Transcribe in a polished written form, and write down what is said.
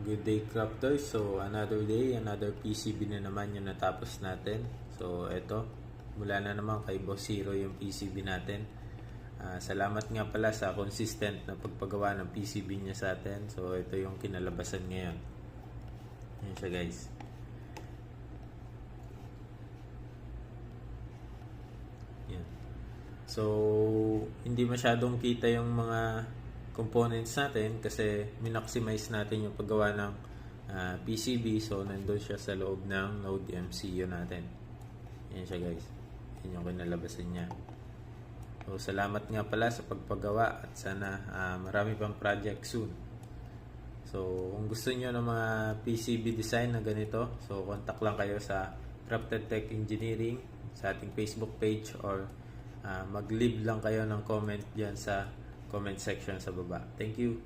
Good day, crafters. So, another day, another PCB na naman yung natapos natin. So, eto, mula na naman kay Boss Zero yung PCB natin. Salamat nga pala sa consistent na pagpagawa ng PCB niya sa atin. So, ito yung kinalabasan ngayon. Yan siya, guys. Yan. So, hindi masyadong kita yung mga components natin kasi minaximize natin yung paggawa ng PCB. So, nandun siya sa loob ng Node MCU natin. Yan siya, guys. Yan yung kinalabasan niya. So, salamat nga pala sa pagpagawa at sana marami pang project soon. So, kung gusto niyo ng mga PCB design na ganito, so contact lang kayo sa Crafted Tech Engineering sa ating Facebook page or mag-leave lang kayo ng comment diyan sa comment section sa baba. Thank you.